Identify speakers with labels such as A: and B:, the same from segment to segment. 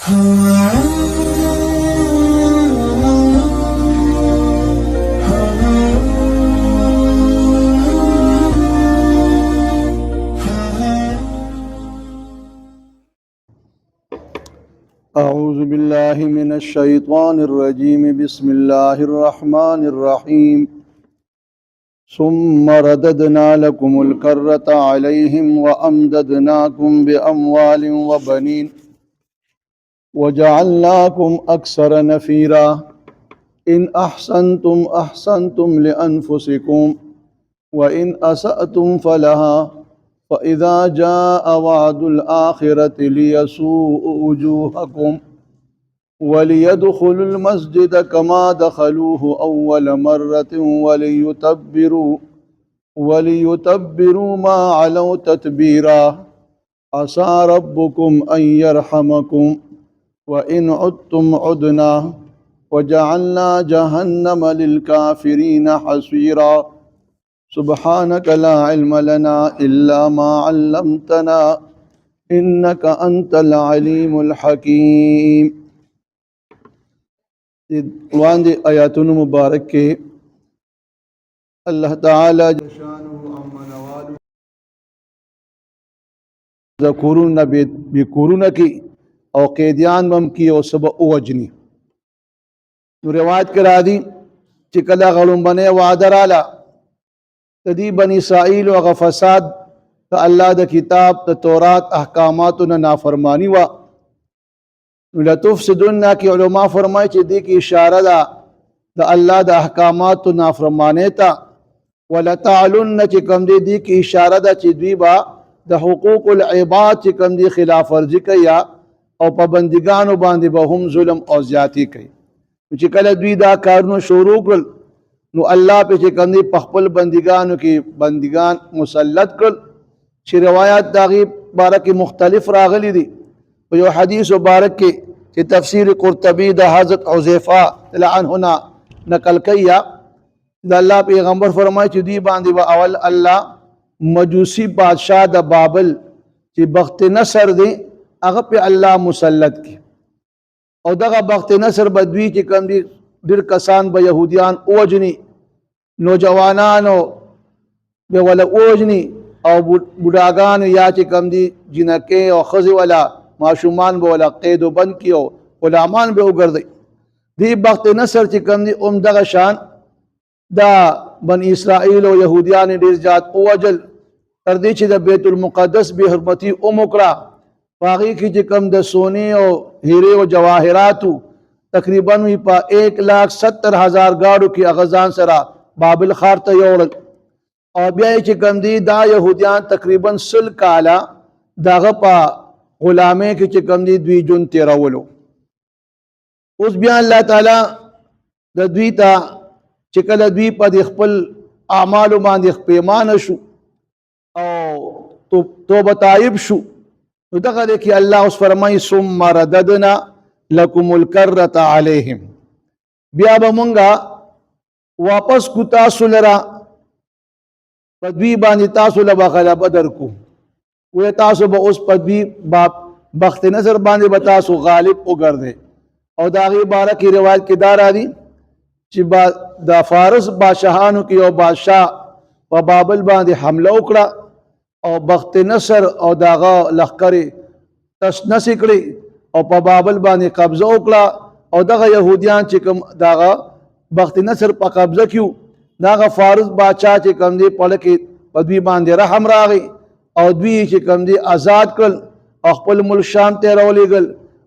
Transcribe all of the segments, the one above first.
A: أعوذ بالله من الشيطان الرجيم بسم الله الرحمن الرحيم ثم رددنا لكم الكرة عليهم وأمددناكم بأموال وبنين وجعلناكم أكثر نفيرا إن أحسنتم أحسنتم لأنفسكم وإن أسأتم فلها فإذا جاء وعد الآخرة ليسوء وجوهكم وليدخلوا المسجد كما دخلوه أول مرة وليتبروا ما علوا تتبيرا عسى ربكم أن يرحمكم وإن عدتم عدنا وجعلنا جهنم للكافرين حصيرا سبحانك لا علم لنا إلا ما علمتنا إنك أنت العليم الحكيم. واندي آیاتون مبارک کے اللہ تعالی جشانه امنوالو ذکورون بکورون کی او قیدیان بم کی او سب اوجنی نو روایت کرا دی چکلا غلوم بنے وعدرالا تدی بنی اسرائیل و غفصاد تا اللہ دا کتاب تا تورات احکاماتنا نافرمانی و لتفسدن کی علماء فرمائے چی دی کی اشارہ دا اللہ دا احکامات نافرمانے تا ولتعلن چی کم دی کی اشارہ دا چی دوی با دا حقوق العباد چی کم دی خلاف ورزی کیا او پابندگانو باندې با هم ظلم او زیاتی کئی چی کل دوی دا کارنو شروع کرل نو اللہ پہ چی کم دی پخپل بندگانو کی بندگان مسلط کرل چی روایات داغی بارک مختلف راغلی دی یو حدیث مبارک کی کہ تفسیر قرطبی دا حضرت عزیفہ لعنہنا نقل کیا دا اللہ پیغمبر فرمائے چی دی باندی با اول اللہ مجوسی بادشاہ دا بابل چی بخت نصر دی اغا پہ اللہ مسلط کی او دا بخت نصر بدوی چی کم دی در کسان با یہودیان اوجنی نوجوانانو بے والا اوجنی او بڑاگان یا چی کم دی جنکے او خزی والا معشومان بولا قید و بند کیو غلامان بے اگر دی بخت نصر چی کم دی دغه شان دا بن اسرائیل و یہودیان دیر جات اوجل تردی چی دا بیت المقدس بے حرمتی امکرا باقی کی چی کم دا سونے و ہیرے و جواہراتو تقریباً وی پا 1,70,000 گاڑو کی اغزان سرا بابل خارتا یورل اور بیائی چی کم دی دا یہودیان تقریباً 100 کالا دا غپا غلامے کی چکم دی دوی جن تیرولو اس بیان اللہ تعالی دا دوی تا چکل دوی پا دی خپل اعمالو مان دی خپیمان شو او توبہ تائب شو تو دقا دیکھی اللہ اس فرمائی ثم رددنا لکم الکرت علیہم بیا با منگا واپس کو تاسو لرا پا دوی باندی تاسو لبا غلبہ در کو وہ تاسو با اس پدوی بخت نظر باندې با تاسو غالب اگر دے او داغی بارہ کی روایت کی دارا دی چی دا فارس بادشاہانو کی او بادشاہ و بابل باندې حملہ اکڑا او بخت نصر او داغا لخکر تشنس اکڑی او پا بابل باندې قبضہ اکڑا او داغا یہودیان چکم داغا بخت نصر پا قبضہ کیو داغا فارس بادشاہ چکم دی پڑکی پدوی باندې رحم راغی او دوی چې کم دی آزاد کړل او خپل ملک شام ته راولېږل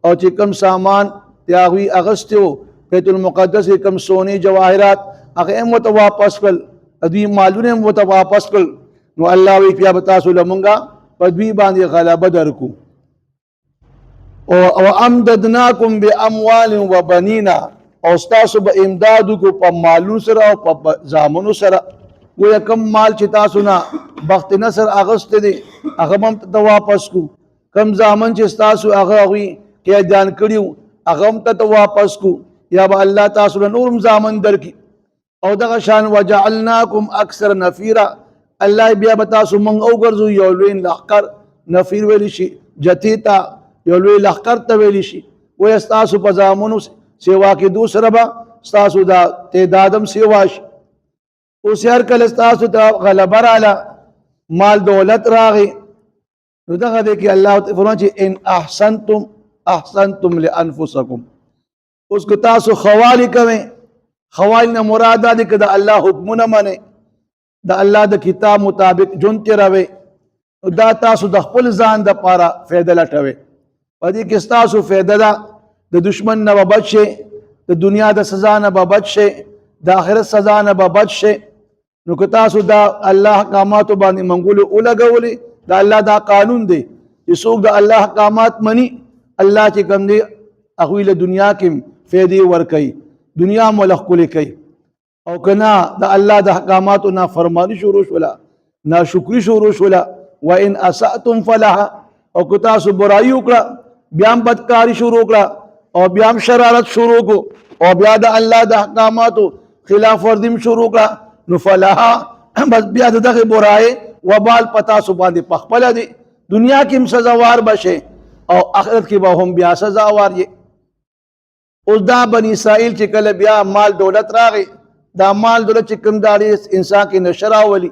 A: او چې کم سامان تیاغوی اغستو بیت المقدس کم سونی جواهرات هغه هم ورته واپس کړل دوی مالونه هم ورته واپس کړل نو الله وی بیا به تاسو لمونږه په دوی باندې غلبه درکو او امددناکم باموال وبنین او تاسو به امدادو کو په مالو سره او په زامنو سره وہ کم مال چی تاسو نا بخت نصر اغست دی اغم تا واپس کو کم زامن چی تاسو اغاوی کیا جان کریو اغم تا واپس کو یا با اللہ تاسو نورم زامن در کی او دغه شان وجعلناکم اکثر نفیرا الله بیا بتاسو منگ او گرزو یولوین لحقر نفیر ویلی شی جتیتا یولوی لحقر تا ویلی شی وې ستاسو په زامنو سیوا کې دوسره به ستاسو دا تعدادم سیوا شي. اوس هر کله ستاسو ته غلبه راله مال دولت راغی نو دغه دی کې الله فرمایي چې ان احسنتم لانفسکم. اوس که تاسو خوالي کوئ، خوالي نه مراد دا دی که د الله حکمونه منئ، د الله د کتاب مطابق ژوند تېروئ، دا تاسو د خپل ځان دپاره فایده لټوئ. په دې کې ستاسو فایده ده، د دشمن نه به بچ شئ، د دنیا د سزا نه به بچ شئ، د آخرت سزا نه به بچ شئ. نو که تاسو دا الله احکاماتو باندې منګولې ولګولې، دا الله دا قانون دی چې څوک د الله احکامات مني الله چې کوم دی هغوی له دنیا کې فایدې ورکوي، دنیا مو له ښکلې کوي. او که نه د الله د احکاماتو نافرماني شروع شوله، ناشکري شروع شوله، وان اسأتم فلها. او که تاسو برایي وکړه بیا هم بدکاري شروع کړه او بیا هم شرارت شروع کو او بیا د الله د احکاماتو خلاف ورزي شروع کړه نو فلها، بس بیا دغه برایي وبال پتا سو باندې پخپله دی، دنیا کې هم سزاوار بشه او آخرت کې به هم بیا سزاوار یې. اوس دا بني اسرائیل چې کله بیا مال دولت راغی، دا مال دولت چې کوم داري انسان کې نشه راولي،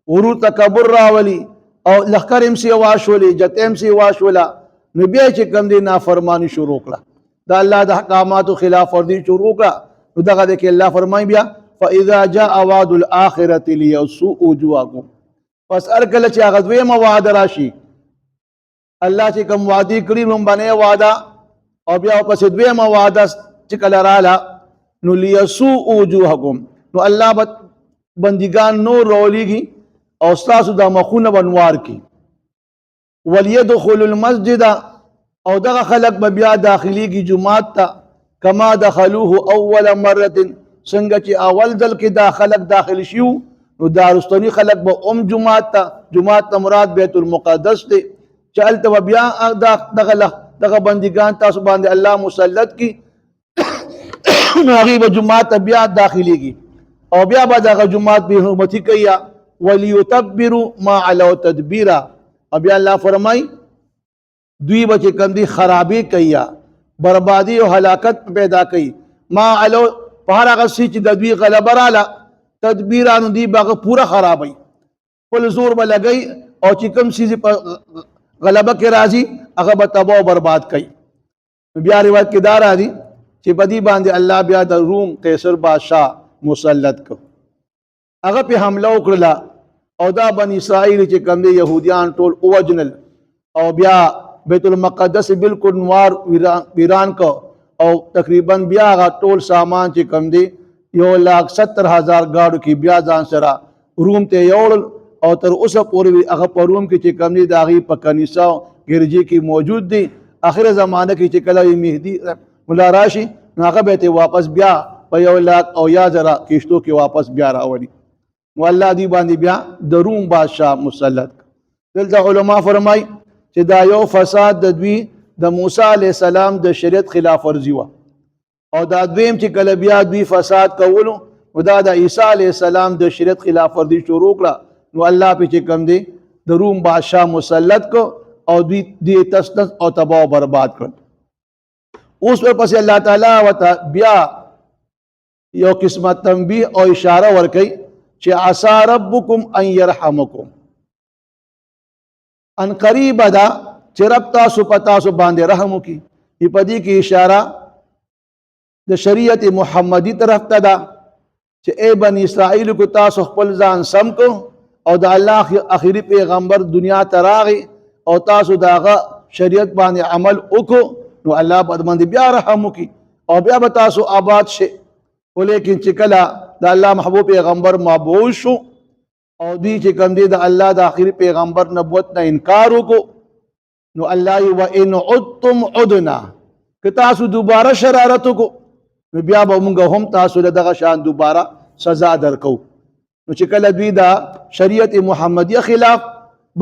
A: غرور تکبر راولي او لښکر هم سیوا شولې، جته هم سیوا شوله، نو بیا چې کوم دی نافرماني شروع کړه، د الله د احکاماتو خلاف ورزي شروع کړه. نو دغه دی کې الله فرمایي بیا فاذا جاء وعد الاخره ليسوء وجوهكم. پس هر کله چې هغه دویمه وعده راشي، الله چې کوم وعدې کړي لومبنۍ وعده او بیا پسې دویمه وعده چې کله راله نو ليسوء وجوهكم، نو الله به بندګان نور راولېږي او ستاسو د مخونه به نوار کړي. وليدخلوا المسجد، او دغه خلق به بیا داخليږي جماعت ته کما دخلوه اول مره، څنګه چې اول ځل کې دا خلق داخل شیو نو دا رستنی خلق به جماعت ته، جماعت ته مراد بیت المقدس دی، چې هلته به بیا دغه بندګان تاسو باندې الله مسلط کی نو هغوی به جماعت ته بیا داخلیږي او بیا به دغه جماعت بې حرمتي کوي. وليتبروا ما علوا تدبیرا، او بیا الله فرمای دوی به چې کوم دي خرابي کوي، بربادي او هلاکت پیدا کوي. ما علوا په هر هغه څه چې د دوی غلبه راله تدبیرانو دی به پوره خرابوي، خپل زور به لګوي او چې کوم څیز په غلبه کې راځي هغه به تباه او برباد کوي. بیا روایت کې دا راځي چې په دې باندې الله بیا د روم قیصر بادشاه مسلط کو، هغه په حمله وکړله او دا بني اسرائیل چې کوم دي یهودیان ټول ووجنل او بیا بیت المقدس بالکل نوار ویران کو او تقریبا بیا هغه ټول سامان چې کوم دی 1,70,000 گاډو کې بیا ځان سره روم ته یوړل او تر اوسه پورې هغه په روم کې چې کوم دی د هغې په کنیسه او ګرجې کې موجود دی. آخر زمانه کې چې کله مهدي ملا راشي نو هغه به ته واپس بیا په 1,00,000 کشتو کې واپس بیا راوړي. نو الله دې باندې بیا د روم بادشاه مسلط. دلته علما فرمای چې دا یو فساد د دوی د موسی علیه السلام د شریعت خلاف ورزي وه، او دا دویم چې کله بیا دوی فساد کولو نو دا د عیسی علیه السلام د شریعت خلاف ورزي شروع کړه، نو الله پې چې کوم دی د روم بادشاه مسلط کو او دوی دې تس او تباه او برباد کړ. اوس ورپسې الله تعالی ورته بیا یو قسمه تنبیه او اشاره ورکوي چې عسى ربکم ان یرحمکم، ان قریب ده چې رب تاسو په تاسو باندې رحم وکړي. په دې کې اشاره د شریعت محمدي طرف ته ده چې ای بني اسرائیل کو تاسو خپل ځان سم کو او د الله اخري پیغمبر دنیا ته راغی او تاسو د هغه شریعت باندې عمل وکړو نو الله باندې بیا رحم وکړي او بیا به تاسو آباد شئ. ولیکن چې کله د الله محبوب پیغمبر مبعوث شو او دوی چې کوم دی د الله د آخري پیغمبر نبوت نه انکار وکړو نو الله وان عدتم عدنا، که تاسو دوباره شرارت وکړو نو بیا به موږ هم تاسو له دغه شان دوباره سزا درکو. نو چې کله دوی د شریعت محمدیه خلاف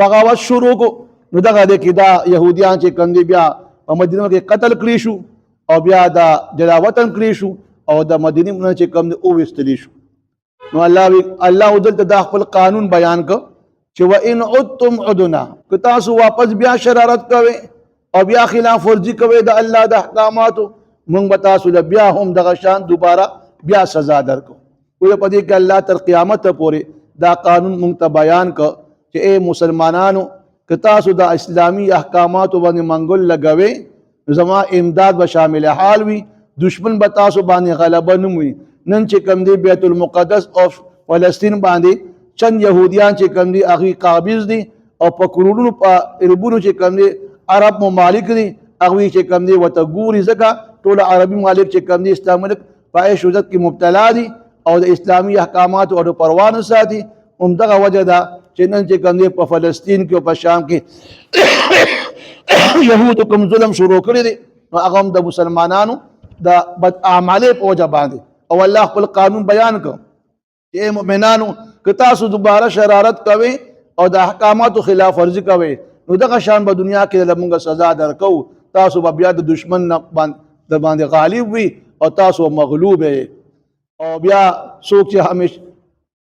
A: بغاوت شروع کو نو دغه دی کې دا یهودیان چې کوم دی بیا په مدینه کې قتل کړي شو او بیا د جلاوطن کړي شو او د مدینه نه چې کوم دی وویستلی شو. نو الله دلته دا خپل قانون بیان کو چې وان عدتم عدنا، که تاسو واپس بیا شرارت کوئ او بیا خلاف ورزي کوي د الله د احکاماتو مونږ به تاسو له بیا هم دغه شان دوباره بیا سزا درکو. وی په دې کې الله تر قیامت پورې دا قانون مونږ ته بیان ک چې اے مسلمانانو که تاسو د اسلامی احکاماتو باندې منګل لګوي زما امداد به شامل حال وي، دشمن به تاسو باندې غلبه نه وي. نن چې کوم دی بیت المقدس او فلسطین باندې چند يهوديان چې کوم دي هغه قابض دي او په کروڑونو په اربونو چې کوم دي عرب ممالک دي هغه چې کوم دي وته ګوري ځکه ټول عربي ممالک چې کوم دي اسلام ملک پای شوزت کې مبتلا دي او د اسلامي احکامات او پروا نه ساتي. همدغه وجه ده چې نن چې کوم دي په فلسطین کې او په شام کې يهود کوم ظلم شروع کړی دي نو هغه هم د مسلمانانو د بد اعماله په وجه باندې او الله خپل قانون بیان کړ چې مؤمنانو که تاسو دوباره شرارت کوئ او د احکاماتو خلاف ورزي کوئ نو دغه شان په دنیا کې لمونږه سزا درکو. تاسو به بیا د دشمن د باندې غالب وي او تاسو مغلوب یې او بیا څوک چې همیشه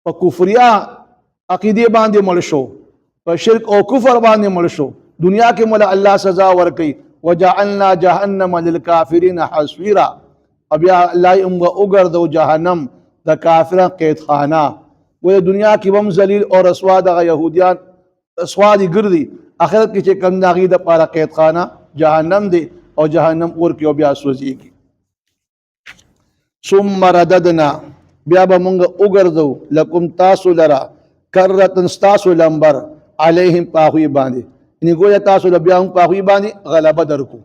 A: په کفریا عقیده باندې مړ شو، په شرک او کفر باندې مړ شو، دنیا کې مولا الله سزا ورکړي وجعلنا جهنم للكافرين حصيرا. بیا الله وګرځو جهنم د کافرانو قید خانه. و دنیا کې بم ذلیل او رسوا د يهوديان رسوا دي ګرځي، اخرت کې چې کم داغي د پاره قید خانه جهنم دی او جهنم اور کې بیا سوځيږي. ثم رددنا بیا به مونږ وګرځو لکم تاسو لرا کرتن تاسو لمبر علیهم پاخوی باندې یعنی ګویا تاسو له بیا هم پاخوی باندې غلبه درکو.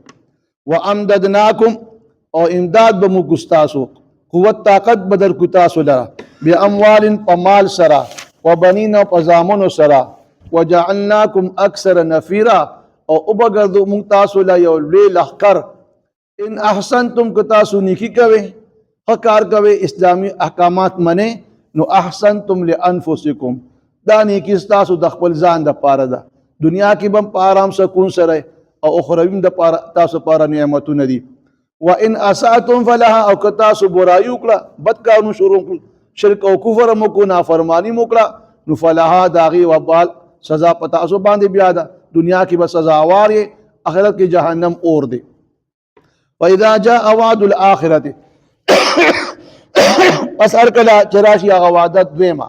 A: وامددناکم او امداد به مو ګستاسو قوت طاقت بدر کو تاسو لرا باموال پمال سرا وبنین پزامن سرا وجعلناکم اکثر نفیرا او وبګردو مون تاسو لا یو لخر ان احسنتم که تاسو نیکی کوي حکار کوي اسلامی احکامات منه نو احسنتم لانفسکم دا نیکی تاسو د خپل ځان د پاره ده، دنیا کې بم آرام سکون سره او اخرویم د پاره تاسو پاره نعمتونه دي. وان اساتم فلها او که تاسو برایو کړه بد کارونه شروع کړ شرک او کفر مو کو نافرمانی مو کړه نو فلها داغي وبال سزا پتا تاسو باندې بیا ده، دنیا کې به سزا واري اخرت کې جهنم اور دی. فاذا جاء وعد الاخره پس هر کله چراشی هغه وعده دویما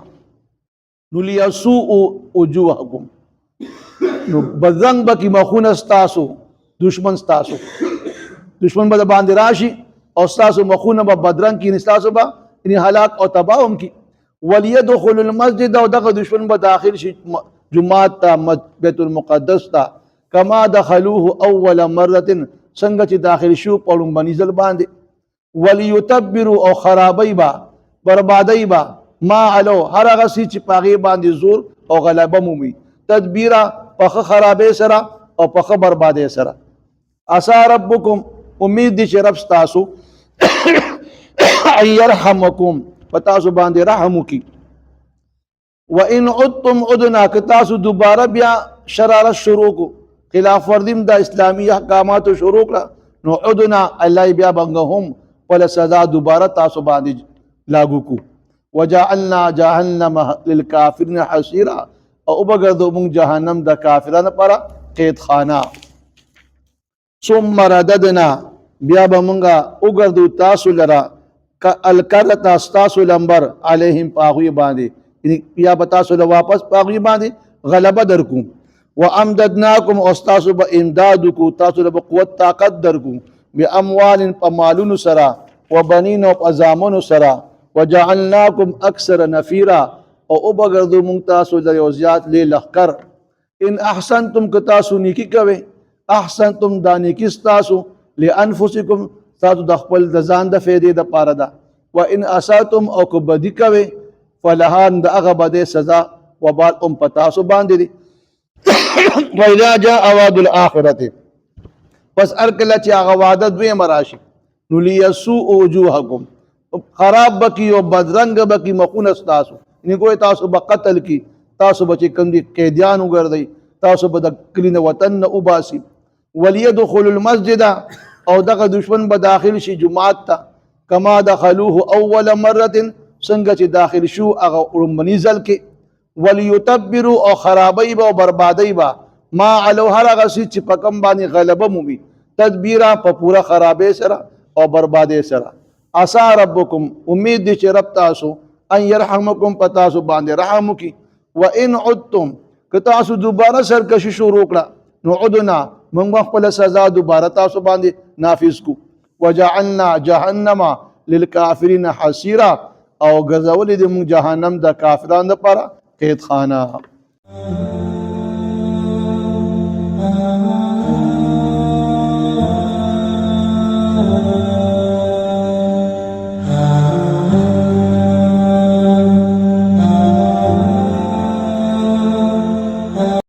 A: نو لیسوء وجوهکم نو بدرنګ بکی مخونه ستاسو دشمن ستاسو دشمن به باندې راشي او ستاسو مخونه به بدرنګ کی نستاسو به ان هلاک او تباهم کی. وليدخل المسجد او دغه دشمن به داخل شي جمعات تا بیت المقدس تا کما دخلوه اول مره څنګه چې داخل شو پړم بنیزل باندې. وليتبروا او خرابای با بربادای با ما علو هر هغه چې پاغي باندې زور او غلبه مومي تدبیرا پخ خرابې سره او پخ بربادې سره. عسى ربکم امید دي چې رب تاسو يرحمکم پتاسو باندې رحم وکي. وان عدتم عدنا که تاسو دوباره بیا شرارت شروع کو خلاف ورزیم د اسلامی احکامات شروع کړه نو عدنا الله بیا بنګهم ول سزا دوباره تاسو باندې لاگو کو. وجعلنا جهنم للكافرين حصيرا او وبګردو موږ جهنم د کافرانو لپاره قید خانه. ثم رددنا بیا به مونږه وګردو تاسو لرا الکرت تاسو لمبر علیهم پاغوی باندې یعنی بیا به تاسو له واپس پاغوی باندې غلبه درکو. وامددناکم استاسو به امداد کو تاسو له قوت طاقت درکو باموال پمالون سرا وبنین او ازامن سرا وجعلناکم اکثر نفیرا او وبګردو مونږ تاسو له یو زیات لخر. ان احسنتم که تاسو نیکی کوي احسنتم دانی کستاسو لانفسکم تاسو د خپل د ځان د فائدې د پاره ده. وان اساتم او کو بدی کوي فلهان د هغه بده سزا وبال پتاسو باندې دي. واذا جاء وعد الاخره پس ارکل چې هغه وعده دوی مراشي نو لیسوء وجوهکم خراب بکی او بدرنګ بکی مخون استاسو نه کوئی تاسو به قتل کی تاسو به کم دي قیدیان وګرځي تاسو به د کلینه وطن وباسي. وليدخل المسجد او دغه دشمن به داخل شي جمعات ته کما دخلوه اول مره څنګه چې داخل شو هغه اورمنی ځل کې. وليتبروا او خرابای به او بربادای به ما علو هر هغه څه چې په کوم باندې غلبه مومي تدبیرا په پورا خرابې سره او بربادې سره. عسى ربکم امید دي چې رب تاسو ان يرحمکم په تاسو باندې رحم وکړي. وان عدتم که تاسو دوباره سرکشي شروع کړه نو عدنا موږ خپل سزا دوباره تاسو باندې نافذ کو. وجعلنا جهنم للكافرين حصيرا او ګرځولې د موږ جهنم د کافرانو لپاره قید خانه.